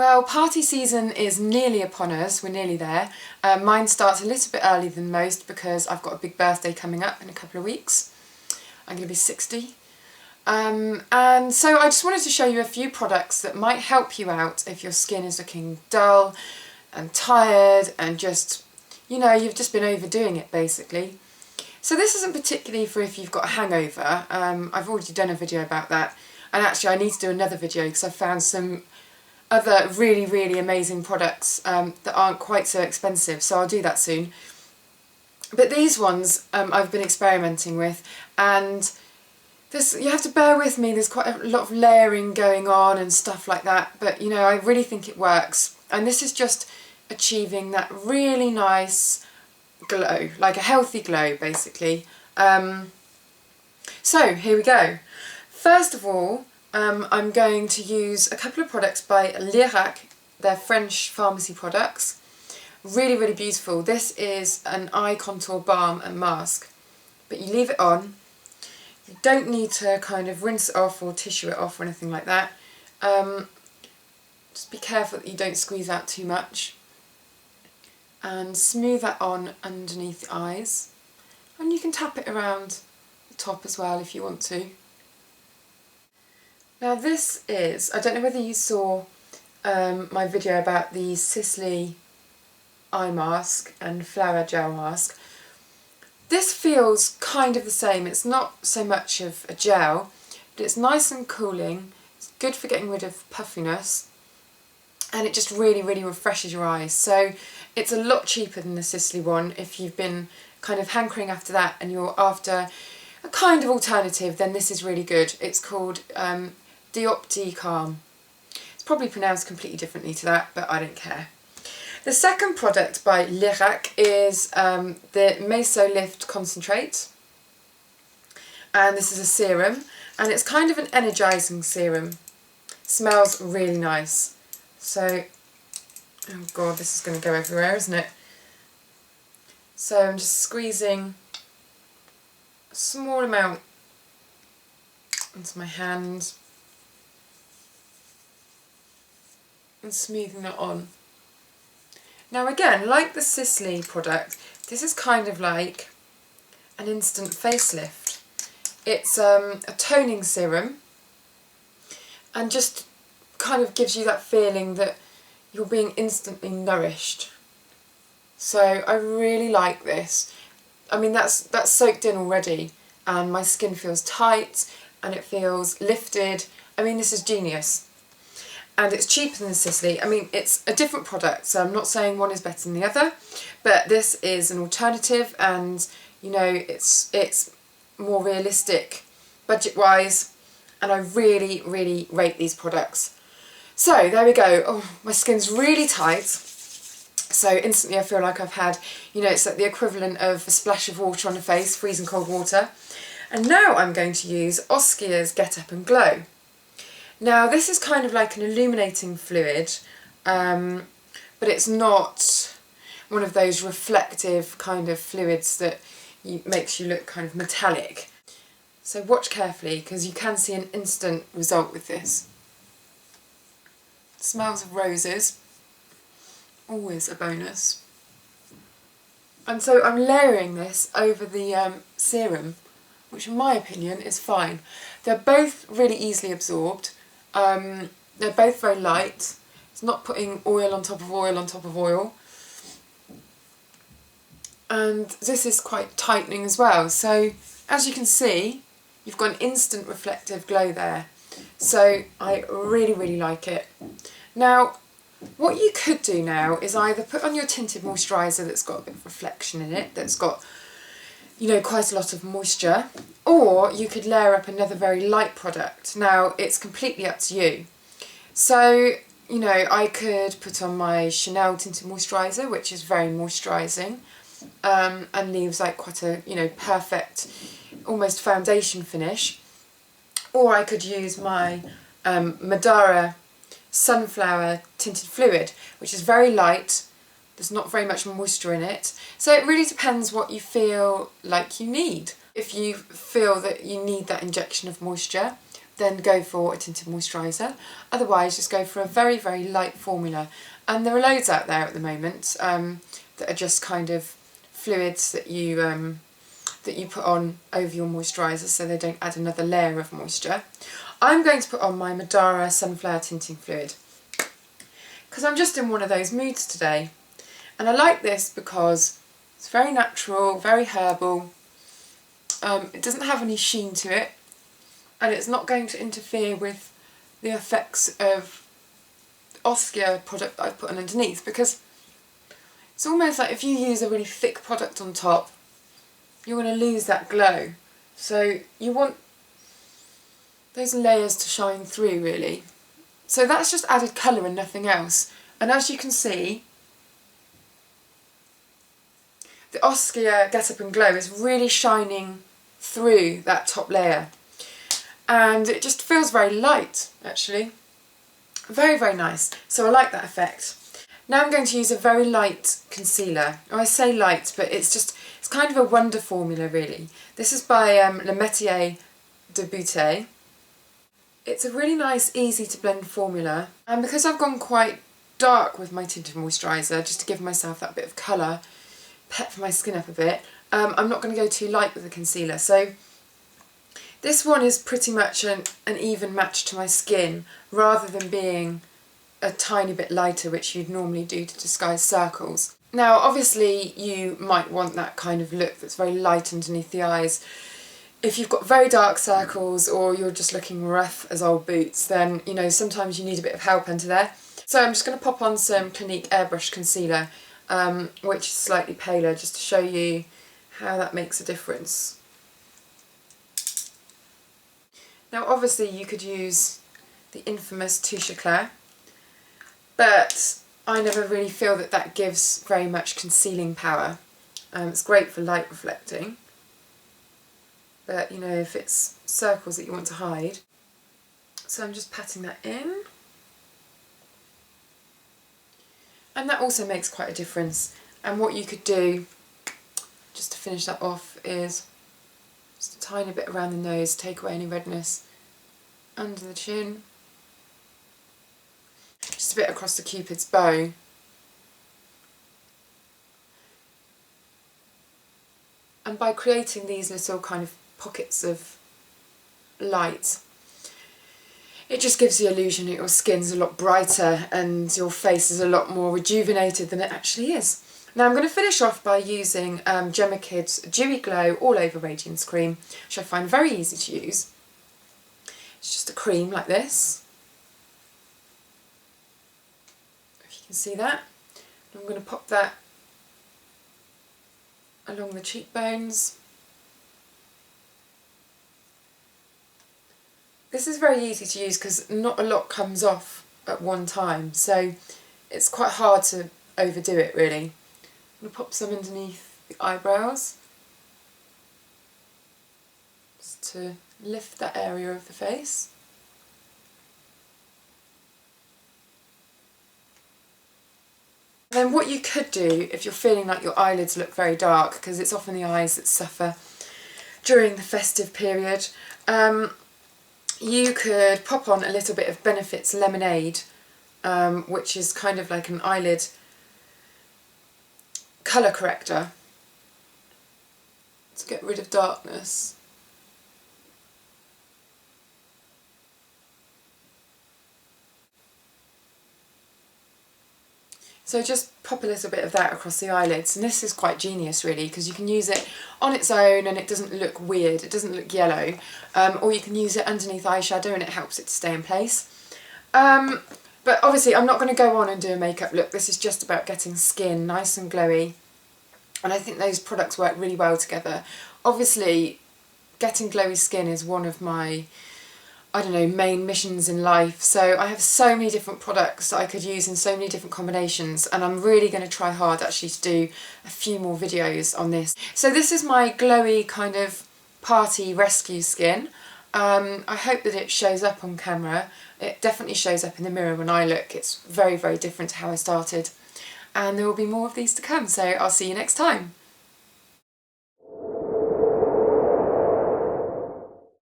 Well, party season is nearly upon us, we're nearly there. Mine starts a little bit earlier than most because I've got a big birthday coming up in a couple of weeks. I'm going to be 60. And so I just wanted to show you a few products that might help you out if your skin is looking dull and tired and just, you know, you've just been overdoing it basically. So this isn't particularly for if you've got a hangover. I've already done a video about that, and actually I need to do another video because I've found some other really amazing products that aren't quite so expensive, so I'll do that soon. But these ones I've been experimenting with, and you have to bear with me, there's quite a lot of layering going on and stuff like that, but you know, I really think it works. And this is just achieving that really nice glow, like a healthy glow basically. So here we go. First of all, I'm going to use a couple of products by Lierac. They're French pharmacy products. Really beautiful. This is an eye contour balm and mask, but you leave it on. You don't need to kind of rinse it off or tissue it off or anything like that. Just be careful that you don't squeeze out too much. And smooth that on underneath the eyes. And you can tap it around the top as well if you want to. Now this is, I don't know whether you saw my video about the Sisley eye mask and flower gel mask. This feels kind of the same. It's not so much of a gel, but it's nice and cooling. It's good for getting rid of puffiness, and it just really refreshes your eyes. So it's a lot cheaper than the Sisley one. If you've been kind of hankering after that and you're after a kind of alternative, then this is really good. It's called Diopti Calm. It's probably pronounced completely differently to that, but I don't care. The second product by Lierac is the Mesolift Concentrate, and this is a serum, and it's kind of an energising serum. Smells really nice. So, oh god, this is going to go everywhere, isn't it? So I'm just squeezing a small amount into my hand and smoothing it on. Now again, like the Sisley product, this is kind of like an instant facelift. It's a toning serum and just kind of gives you that feeling that you're being instantly nourished. So I really like this. I mean, that's soaked in already, and my skin feels tight and it feels lifted. I mean, this is genius. And it's cheaper than the Sisley. I mean, it's a different product, so I'm not saying one is better than the other, but this is an alternative, and you know, it's more realistic budget-wise, and I really rate these products. So there we go. Oh, my skin's really tight, so instantly I feel like I've had, you know, it's like the equivalent of a splash of water on the face, freezing cold water. And now I'm going to use Oskia's Get Up and Glow. Now this is kind of like an illuminating fluid, but it's not one of those reflective kind of fluids that makes you look kind of metallic. So watch carefully, because you can see an instant result with this. It smells of roses, always a bonus. And so I'm layering this over the serum, which in my opinion is fine. They're both really easily absorbed. They're both very light. It's not putting oil on top of oil on top of oil. And this is quite tightening as well. So as you can see, you've got an instant reflective glow there. So I really like it. Now, what you could do now is either put on your tinted moisturiser that's got a bit of reflection in it, that's got, you know, quite a lot of moisture, or you could layer up another very light product. Now, it's completely up to you. So, you know, I could put on my Chanel tinted moisturiser, which is very moisturising, and leaves like quite a, you know, perfect, almost foundation finish. Or I could use my Madara sunflower tinted fluid, which is very light. There's not very much moisture in it. So it really depends what you feel like you need. If you feel that you need that injection of moisture, then go for a tinted moisturiser. Otherwise, just go for a very, very light formula. And there are loads out there at the moment that are just kind of fluids that you put on over your moisturiser so they don't add another layer of moisture. I'm going to put on my Madara Sunflower Tinting Fluid because I'm just in one of those moods today. And I like this because it's very natural, very herbal. It doesn't have any sheen to it, and it's not going to interfere with the effects of the Oskia product that I've put on underneath, because it's almost like if you use a really thick product on top, you're going to lose that glow. So you want those layers to shine through, really. So that's just added colour and nothing else. And as you can see, the Oskia Get Up and Glow is really shining through that top layer. And it just feels very light, actually. Very, very nice. So I like that effect. Now I'm going to use a very light concealer. I say light, but it's kind of a wonder formula, really. This is by Métier de Beauté. It's a really nice, easy to blend formula. And because I've gone quite dark with my tinted moisturiser, just to give myself that bit of colour, pep my skin up a bit, I'm not going to go too light with the concealer. So this one is pretty much an even match to my skin, rather than being a tiny bit lighter, which you'd normally do to disguise circles. Now obviously you might want that kind of look that's very light underneath the eyes. If you've got very dark circles or you're just looking rough as old boots, then you know sometimes you need a bit of help under there. So I'm just going to pop on some Clinique Airbrush concealer, which is slightly paler, just to show you how that makes a difference. Now obviously you could use the infamous Touche Eclair, but I never really feel that that gives very much concealing power. It's great for light reflecting, but you know, if it's circles that you want to hide. So I'm just patting that in. And that also makes quite a difference. And what you could do, just to finish that off, is just a tiny bit around the nose, take away any redness, under the chin, just a bit across the Cupid's bow. And by creating these little kind of pockets of light, it just gives the illusion that your skin's a lot brighter and your face is a lot more rejuvenated than it actually is. Now I'm going to finish off by using Jemma Kid's Dewy Glow All Over Radiance Cream, which I find very easy to use. It's just a cream like this, if you can see that. And I'm going to pop that along the cheekbones. This is very easy to use because not a lot comes off at one time, so it's quite hard to overdo it, really. I'm going to pop some underneath the eyebrows, just to lift that area of the face. And then what you could do, if you're feeling like your eyelids look very dark, because it's often the eyes that suffer during the festive period, you could pop on a little bit of Benefit's Lemonade, which is kind of like an eyelid colour corrector to get rid of darkness. So just pop a little bit of that across the eyelids, and this is quite genius really, because you can use it on its own and it doesn't look weird, it doesn't look yellow, or you can use it underneath eyeshadow and it helps it to stay in place. But obviously I'm not going to go on and do a makeup look, this is just about getting skin nice and glowy, and I think those products work really well together. Obviously getting glowy skin is one of my, I don't know, main missions in life, so I have so many different products that I could use in so many different combinations, and I'm really going to try hard actually to do a few more videos on this. So this is my glowy kind of party rescue skin. I hope that it shows up on camera. It definitely shows up in the mirror when I look. It's very, very different to how I started, and there will be more of these to come, so I'll see you next time.